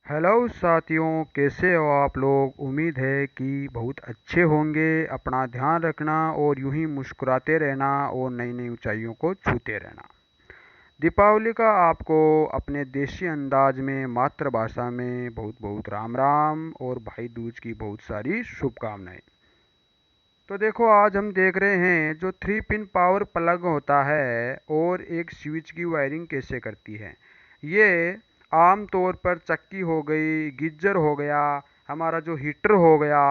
Hello साथियों, कैसे हो आप लोग। उम्मीद है कि बहुत अच्छे होंगे। अपना ध्यान रखना और यूं ही मुस्कुराते रहना और नई नई ऊंचाइयों को छूते रहना। दीपावली का आपको अपने देसी अंदाज में मातृभाषा में बहुत बहुत राम राम और भाई दूज की बहुत सारी शुभकामनाएं। तो देखो, आज हम देख रहे हैं जो 3 पिन पावर प्लग होता है और एक स्विच की वायरिंग कैसे करती है। ये आम तौर पर चक्की हो गई, गीजर हो गया, हमारा जो हीटर हो गया,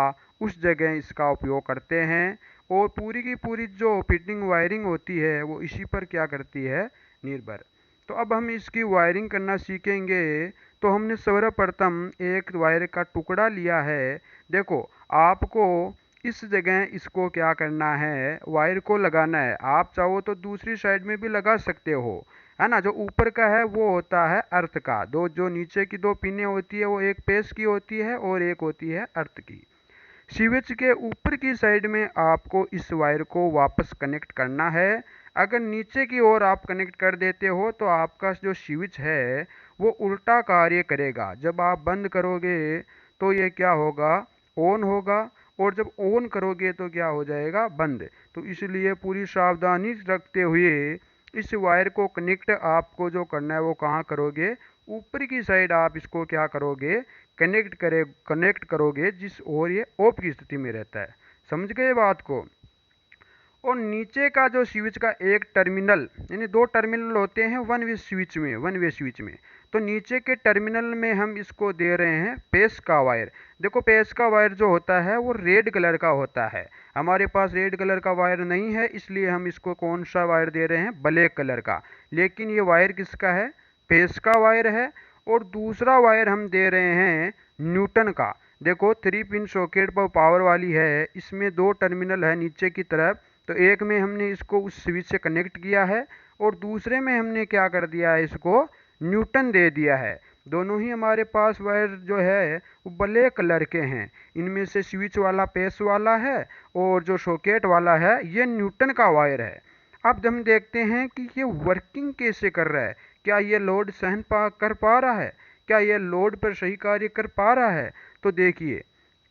उस जगह इसका उपयोग करते हैं। और पूरी की पूरी जो फिटिंग वायरिंग होती है वो इसी पर क्या करती है, निर्भर। तो अब हम इसकी वायरिंग करना सीखेंगे। तो हमने सर्वप्रथम एक वायर का टुकड़ा लिया है। देखो, आपको इस जगह इसको क्या करना है, वायर को लगाना है। आप चाहो तो दूसरी साइड में भी लगा सकते हो, है ना। जो ऊपर का है वो होता है अर्थ का, दो जो नीचे की दो पिनें होती है वो एक पेस की होती है और एक होती है अर्थ की। स्विच के ऊपर की साइड में आपको इस वायर को वापस कनेक्ट करना है। अगर नीचे की ओर आप कनेक्ट कर देते हो तो आपका जो स्विच है वो उल्टा कार्य करेगा। जब आप बंद करोगे तो ये क्या होगा, ऑन होगा, और जब ऑन करोगे तो क्या हो जाएगा, बंद। तो इसलिए पूरी सावधानी रखते हुए इस वायर को कनेक्ट आपको जो करना है वो कहाँ करोगे, ऊपर की साइड आप इसको क्या करोगे, कनेक्ट करोगे जिस ओर ये ऑफ की स्थिति में रहता है। समझ गए बात को। और नीचे का जो स्विच का एक टर्मिनल, यानी दो टर्मिनल होते हैं वन वे स्विच में। तो नीचे के टर्मिनल में हम इसको दे रहे हैं पेस का वायर। देखो, पेस का वायर जो होता है वो रेड कलर का होता है। हमारे पास रेड कलर का वायर नहीं है, इसलिए हम इसको कौन सा वायर दे रहे हैं, ब्लैक कलर का। लेकिन ये वायर किसका है, पेस का वायर है। और दूसरा वायर हम दे रहे हैं न्यूटन का। देखो, 3 पिन सॉकेट पर पावर वाली है, इसमें दो टर्मिनल है नीचे की तरफ। तो एक में हमने इसको उस स्विच से कनेक्ट किया है और दूसरे में हमने क्या कर दिया है, इसको न्यूटन दे दिया है। दोनों ही हमारे पास वायर जो है वो ब्लैक कलर के हैं। इनमें से स्विच वाला पेस वाला है और जो सॉकेट वाला है ये न्यूटन का वायर है। अब हम देखते हैं कि ये वर्किंग कैसे कर रहा है। क्या ये लोड कर पा रहा है, क्या ये लोड पर सही कार्य कर पा रहा है। तो देखिए,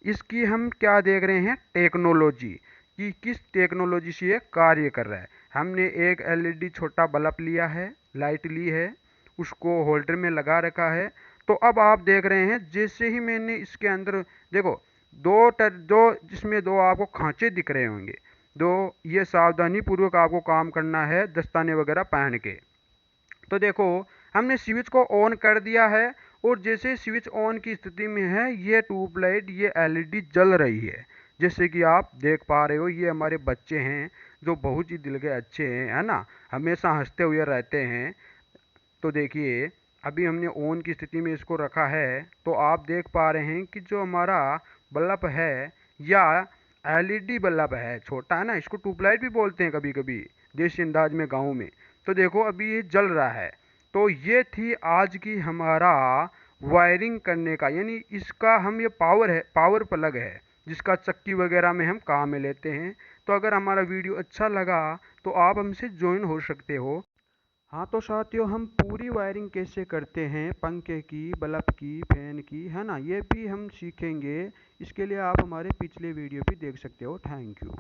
इसकी हम क्या देख रहे हैं, टेक्नोलॉजी, कि किस टेक्नोलॉजी से ये कार्य कर रहा है। हमने एक एलईडी छोटा बल्ब लिया है, लाइट ली है, उसको होल्डर में लगा रखा है। तो अब आप देख रहे हैं, जैसे ही मैंने इसके अंदर, देखो, दो जिसमें दो आपको खांचे दिख रहे होंगे, दो, ये सावधानी पूर्वक आपको काम करना है दस्ताने वगैरह पहन के। तो देखो, हमने स्विच को ऑन कर दिया है और जैसे स्विच ऑन की स्थिति में है ये ट्यूबलाइट, ये एलईडी जल रही है। जैसे कि आप देख पा रहे हो, ये हमारे बच्चे हैं जो बहुत ही दिल के अच्छे हैं, है ना, हमेशा हंसते हुए रहते हैं। तो देखिए, अभी हमने ऑन की स्थिति में इसको रखा है तो आप देख पा रहे हैं कि जो हमारा बल्ब है, या एलईडी बल्ब है, छोटा है ना, इसको ट्यूबलाइट भी बोलते हैं कभी कभी देसी अंदाज में गाँव में। तो देखो, अभी ये जल रहा है। तो ये थी आज की हमारा वायरिंग करने का, यानी इसका हम, ये पावर है, पावर प्लग है जिसका चक्की वगैरह में हम काम में लेते हैं। तो अगर हमारा वीडियो अच्छा लगा तो आप हमसे ज्वाइन हो सकते हो। हाँ तो साथियों, हम पूरी वायरिंग कैसे करते हैं पंखे की, बल्ब की, फैन की, है ना, ये भी हम सीखेंगे। इसके लिए आप हमारे पिछले वीडियो भी देख सकते हो। Thank you.